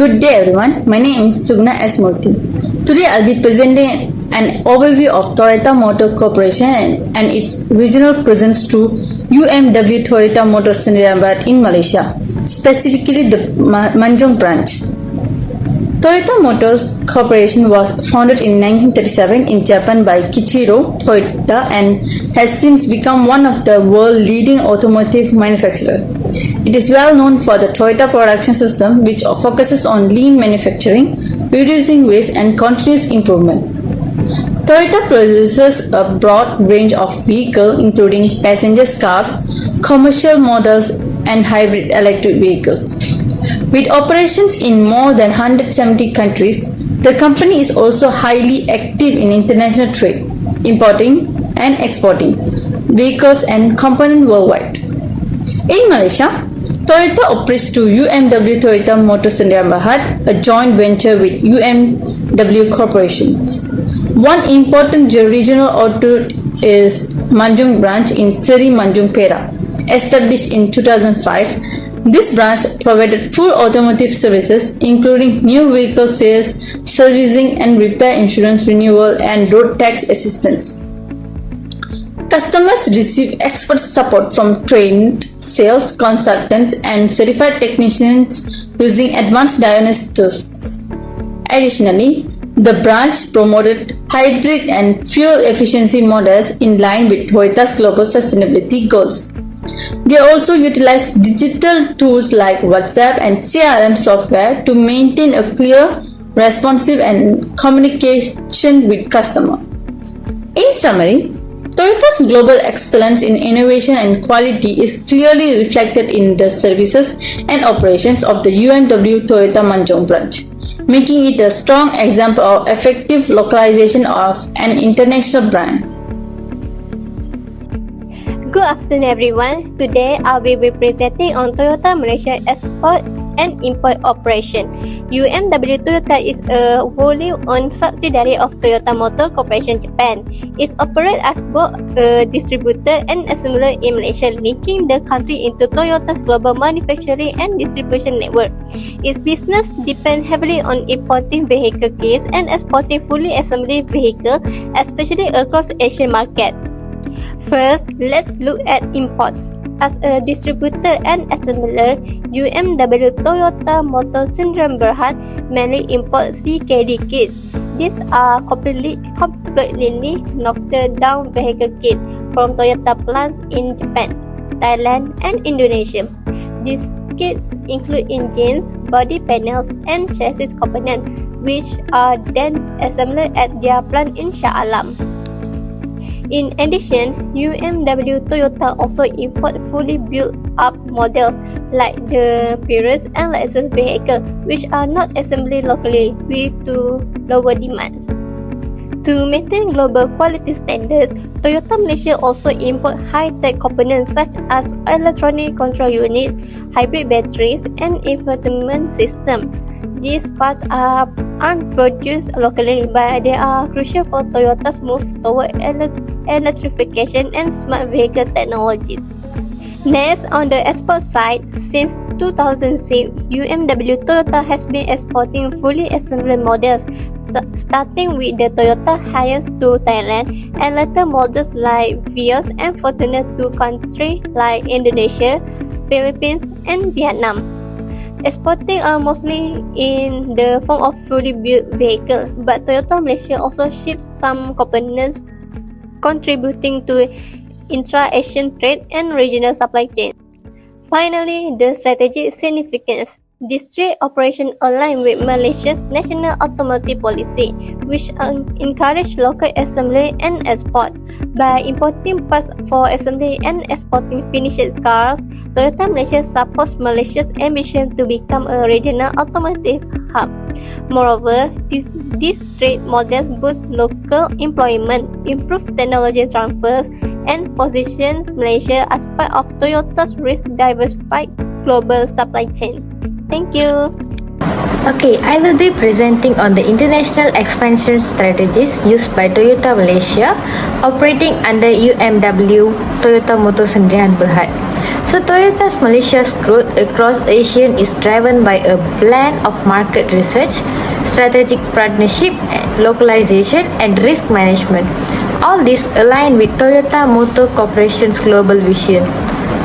Good day everyone, my name is Sugna S. Murthy. Today I'll be presenting an overview of Toyota Motor Corporation and its regional presence to UMW Toyota Motors Sdn in Malaysia, specifically the Manjung branch. Toyota Motors Corporation was founded in 1937 in Japan by Kiichiro Toyota and has since become one of the world's leading automotive manufacturers. It is well known for the Toyota production system, which focuses on lean manufacturing, reducing waste and continuous improvement. Toyota produces a broad range of vehicles including passenger cars, commercial models and hybrid electric vehicles. With operations in more than 170 countries, the company is also highly active in international trade, importing and exporting vehicles and components worldwide. In Malaysia, Toyota operates to UMW Toyota Motors Sdn, a joint venture with UMW Corporations. One important regional outlet is Manjung branch in Seri Manjung, Perak. Established in 2005, this branch provided full automotive services including new vehicle sales, servicing and repair, insurance renewal and road tax assistance. Customers receive expert support from trained sales consultants and certified technicians using advanced diagnostics. Additionally, the branch promoted hybrid and fuel efficiency models in line with Toyota's global sustainability goals. They also utilize digital tools like WhatsApp and CRM software to maintain a clear, responsive and communication with customers. In summary, Toyota's global excellence in innovation and quality is clearly reflected in the services and operations of the UMW Toyota Manjung branch, making it a strong example of effective localization of an international brand. Good afternoon everyone. Today I will be presenting on Toyota Malaysia Export and Import Operation. UMW Toyota is a wholly owned subsidiary of Toyota Motor Corporation Japan. It operates as both a distributor and assembler in Malaysia, linking the country into Toyota's global manufacturing and distribution network. Its business depends heavily on importing vehicle kits and exporting fully assembled vehicles, especially across the Asian market. First, let's look at imports. As a distributor and assembler, UMW Toyota Motors Sdn mainly imports CKD kits. These are completely knocked down vehicle kits from Toyota plants in Japan, Thailand, and Indonesia. These kits include engines, body panels, and chassis components, which are then assembled at their plant in Shah Alam. In addition, UMW Toyota also import fully built up models like the Prius and Lexus vehicles, which are not assembled locally due to lower demands. To maintain global quality standards, Toyota Malaysia also import high-tech components such as electronic control units, hybrid batteries, and infotainment systems. These parts aren't produced locally, but they are crucial for Toyota's move toward electrification and smart vehicle technologies. Next, on the export side, since 2006, UMW Toyota has been exporting fully assembled models, starting with the Toyota Hiace to Thailand and later models like Vios and Fortuner to countries like Indonesia, Philippines, and Vietnam. Exporting are mostly in the form of fully built vehicles, but Toyota Malaysia also ships some components, contributing to intra-Asian trade and regional supply chain. Finally, the strategic significance. This trade operation align with Malaysia's national automotive policy, which encourage local assembly and export. By importing parts for assembly and exporting finished cars, Toyota Malaysia supports Malaysia's ambition to become a regional automotive hub. Moreover, these trade models boost local employment, improve technology transfers, and positions Malaysia as part of Toyota's rich diversified global supply chain. Thank you. Okay, I will be presenting on the international expansion strategies used by Toyota Malaysia operating under UMW Toyota Motors Sdn. So Toyota's Malaysia's growth across Asia is driven by a blend of market research, strategic partnership, localization and risk management. All this align with Toyota Motor Corporation's global vision.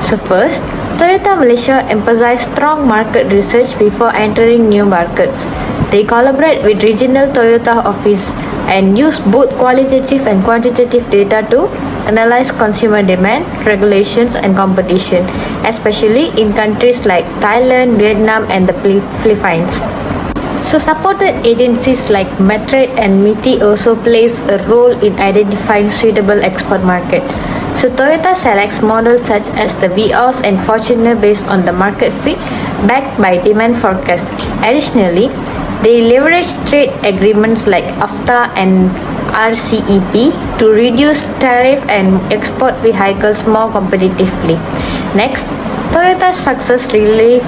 So first, Toyota Malaysia emphasizes strong market research before entering new markets. They collaborate with regional Toyota office and use both qualitative and quantitative data to analyze consumer demand, regulations and competition, especially in countries like Thailand, Vietnam and the Philippines. So supported agencies like Metrate and MITI also plays a role in identifying suitable export market. So Toyota selects models such as the Vios and Fortuner based on the market fit backed by demand forecast. Additionally, they leverage trade agreements like AFTA and RCEP to reduce tariff and export vehicles more competitively. Next, Toyota's success relies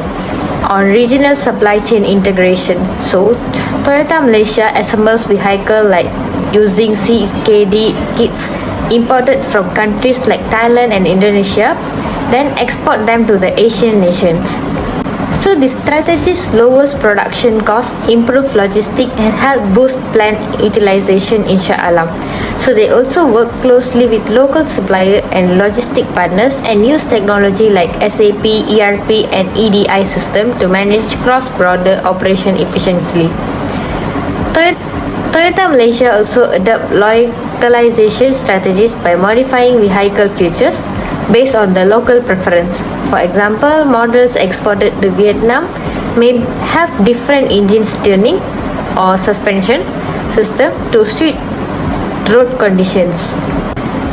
on regional supply chain integration. So, Toyota Malaysia assembles vehicles like using CKD kits imported from countries like Thailand and Indonesia, then export them to the Asian nations. So this strategy lowers production costs, improve logistics and help boost plant utilization inshallah. So they also work closely with local supplier and logistic partners and use technology like SAP, ERP and EDI system to manage cross-border operation efficiently. Toyota Malaysia also adopt localization strategies by modifying vehicle features based on the local preference. For example, models exported to Vietnam may have different engine tuning or suspension system to suit road conditions.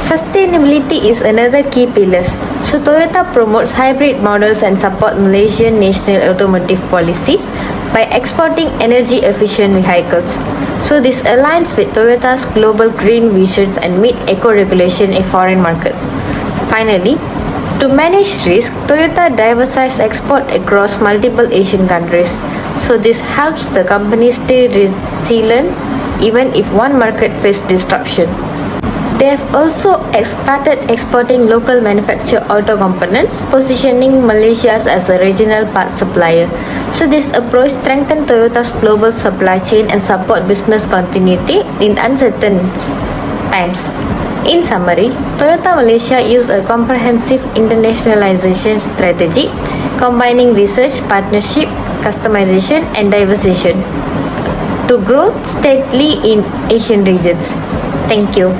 Sustainability is another key pillar. So Toyota promotes hybrid models and support Malaysian national automotive policies by exporting energy efficient vehicles. So this aligns with Toyota's global green visions and meet eco-regulation in foreign markets. Finally, to manage risk, Toyota diversifies export across multiple Asian countries. So this helps the company stay resilient even if one market faces disruptions. They have also started exporting local manufactured auto components, positioning Malaysia as a regional part supplier. So this approach strengthens Toyota's global supply chain and support business continuity in uncertain times. In summary, Toyota Malaysia used a comprehensive internationalization strategy, combining research, partnership, customization, and diversification to grow steadily in Asian regions. Thank you.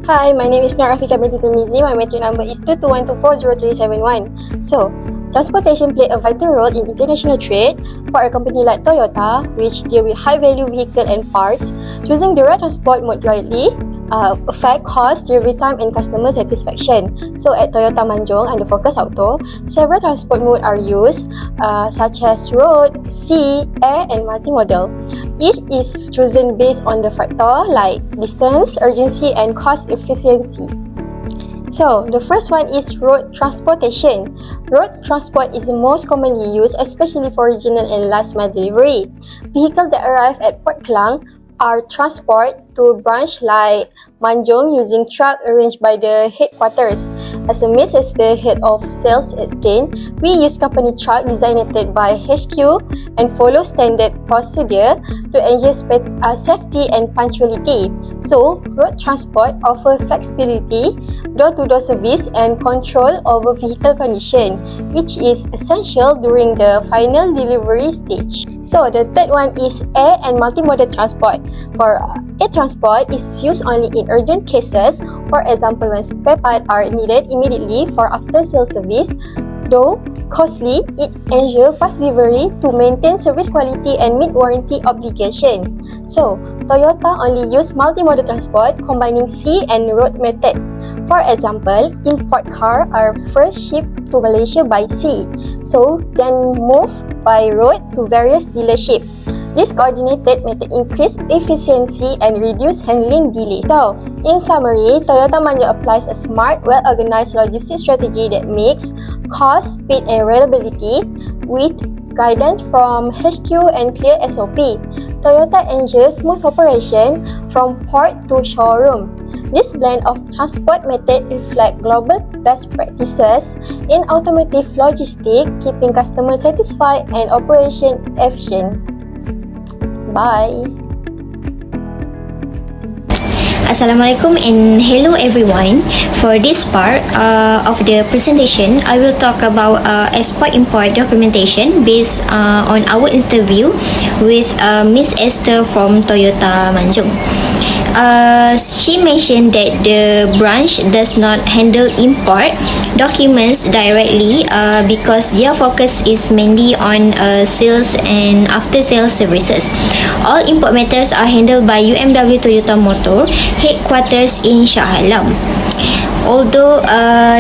Hi, my name is Narafika binti Tirmizi. My metric number is 22120371. So, transportation played a vital role in international trade for a company like Toyota, which deal with high-value vehicle and parts. Choosing the right transport mode rightly affect cost, delivery time and customer satisfaction. So at Toyota Manjong under Focus Auto, several transport modes are used such as road, sea, air and multimodal. Each is chosen based on the factor like distance, urgency and cost efficiency. So, the first one is road transportation. Road transport is the most commonly used, especially for regional and last mile delivery. Vehicles that arrive at Port Klang are transported to branch like Manjong using truck arranged by the headquarters. As the head of sales explained, we use company truck designated by HQ and follow standard procedure to ensure safety and punctuality. So, road transport offers flexibility, door-to-door service and control over vehicle condition, which is essential during the final delivery stage. So, the third one is air and multimodal transport. For air transport is used only in urgent cases, for example when spare parts are needed immediately for after-sales service. Though costly, it ensures fast delivery to maintain service quality and meet warranty obligation. So, Toyota only use multimodal transport combining sea and road method. For example, import cars are first shipped to Malaysia by sea, so then moved by road to various dealerships. This coordinated method increase efficiency and reduce handling delays. So, in summary, Toyota Manjong applies a smart, well-organized logistics strategy that makes cost, speed, and reliability with guidance from HQ and clear SOP. Toyota ensures smooth operation from port to showroom. This blend of transport method reflects global best practices in automotive logistics, keeping customers satisfied and operation efficient. Bye. Assalamualaikum and hello everyone. For this part of the presentation, I will talk about export-import documentation based on our interview with Miss Esther from Toyota Manjung. She mentioned that the branch does not handle import documents directly because their focus is mainly on sales and after-sales services. All import matters are handled by UMW Toyota Motor headquarters in Shah Alam. Although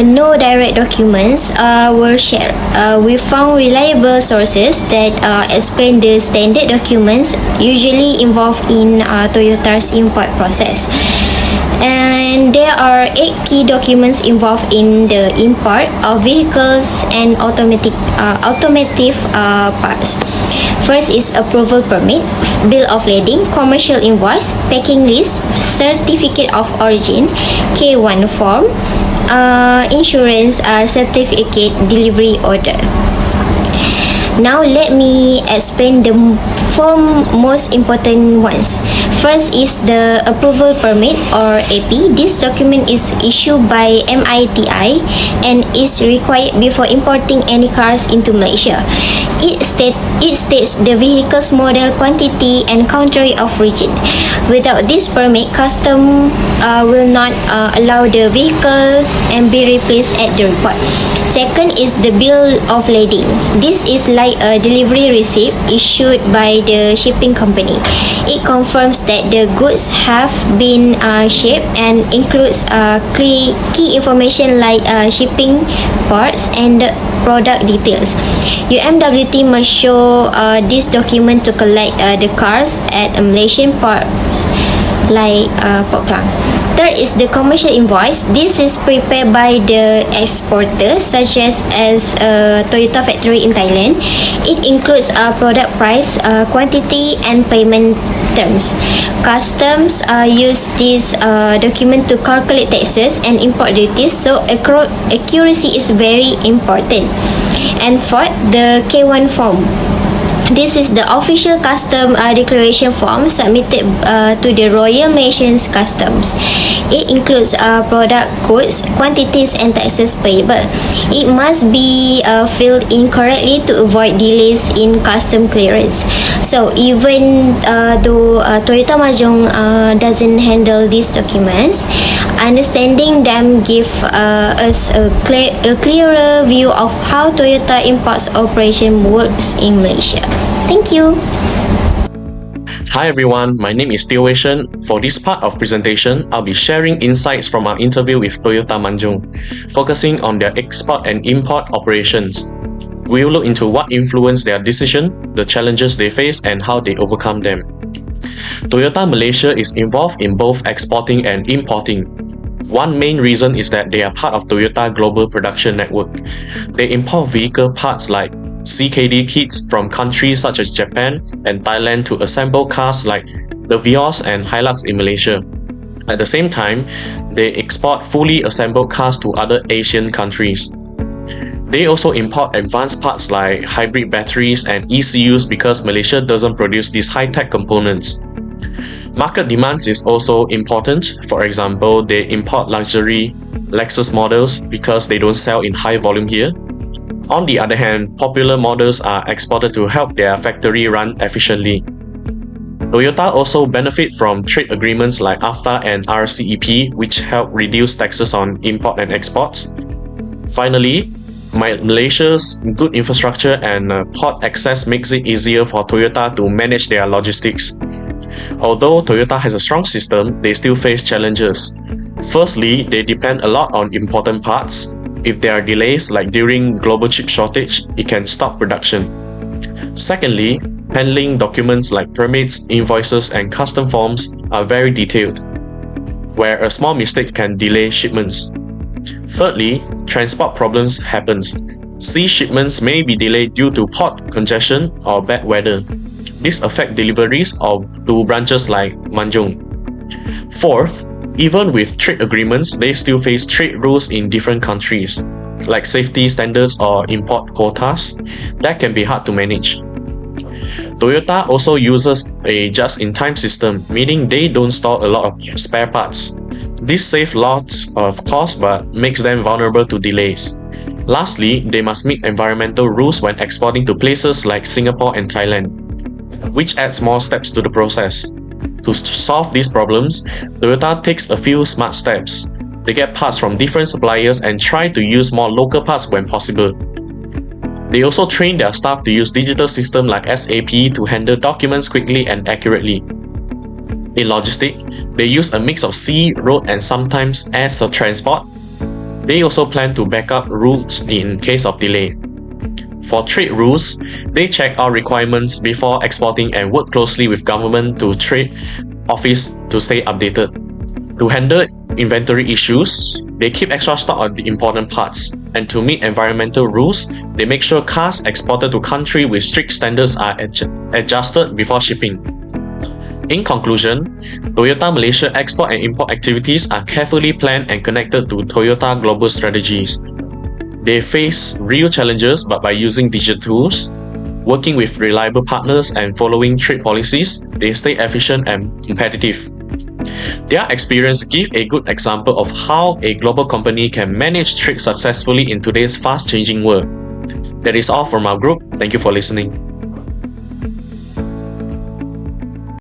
no direct documents were shared, we found reliable sources that explain the standard documents usually involved in Toyota's import process. And there are 8 key documents involved in the import of vehicles and automotive parts. First is approval permit, bill of lading, commercial invoice, packing list, certificate of origin, K1 form, insurance certificate, delivery order. Now let me explain the 4 most important ones. First is the approval permit or AP. This document is issued by MITI and is required before importing any cars into Malaysia. It states the vehicle's model, quantity and country of origin. Without this permit, custom will not allow the vehicle and be replaced at the report. Second is the bill of lading. This is like a delivery receipt issued by the shipping company. It confirms that the goods have been shipped and includes key information like shipping ports and product details. UMWT must show this document to collect the cars at a Malaysian port like Port Klang. Third is the commercial invoice. This is prepared by the exporter such as Toyota factory in Thailand. It includes product price, quantity and payment terms. Customs use this document to calculate taxes and import duties, so accuracy is very important. And fourth, the K1 form. This is the official custom declaration form submitted to the Royal Malaysian Customs. It includes product codes, quantities and taxes payable. It must be filled in correctly to avoid delays in custom clearance. So even though Toyota Mahjong doesn't handle these documents, understanding them give us a clearer view of how Toyota imports operation works in Malaysia. Thank you. Hi everyone, my name is Teo Wei Shen. For this part of presentation, I'll be sharing insights from our interview with Toyota Manjung, focusing on their export and import operations. We will look into what influenced their decision, the challenges they face, and how they overcome them. Toyota Malaysia is involved in both exporting and importing. One main reason is that they are part of Toyota Global Production Network. They import vehicle parts like CKD kits from countries such as Japan and Thailand to assemble cars like the Vios and Hilux in Malaysia. At the same time, they export fully assembled cars to other Asian countries. They also import advanced parts like hybrid batteries and ECUs because Malaysia doesn't produce these high-tech components. Market demands is also important. For example, they import luxury Lexus models because they don't sell in high volume here. On the other hand, popular models are exported to help their factory run efficiently. Toyota also benefit from trade agreements like AFTA and RCEP, which help reduce taxes on import and exports. Finally, Malaysia's good infrastructure and port access makes it easier for Toyota to manage their logistics. Although Toyota has a strong system, they still face challenges. Firstly, they depend a lot on important parts. If there are delays, like during global chip shortage, it can stop production. Secondly, handling documents like permits, invoices, and custom forms are very detailed, where a small mistake can delay shipments. Thirdly, transport problems happens. Sea shipments may be delayed due to port congestion or bad weather. This affects deliveries to branches like Manjung. Fourth, even with trade agreements, they still face trade rules in different countries, like safety standards or import quotas, that can be hard to manage. Toyota also uses a just-in-time system, meaning they don't store a lot of spare parts. This saves lots of cost but makes them vulnerable to delays. Lastly, they must meet environmental rules when exporting to places like Singapore and Thailand, which adds more steps to the process. To solve these problems, Toyota takes a few smart steps. They get parts from different suppliers and try to use more local parts when possible. They also train their staff to use digital systems like SAP to handle documents quickly and accurately. In logistics, they use a mix of sea, road, and sometimes air transport. They also plan to back up routes in case of delay. For trade rules, they check our requirements before exporting and work closely with government to trade office to stay updated. To handle inventory issues, they keep extra stock on the important parts, and to meet environmental rules, they make sure cars exported to countries with strict standards are adjusted before shipping. In conclusion, Toyota Malaysia export and import activities are carefully planned and connected to Toyota global strategies. They face real challenges, but by using digital tools, working with reliable partners and following trade policies, they stay efficient and competitive. Their experience gives a good example of how a global company can manage trade successfully in today's fast-changing world. That is all from our group. Thank you for listening.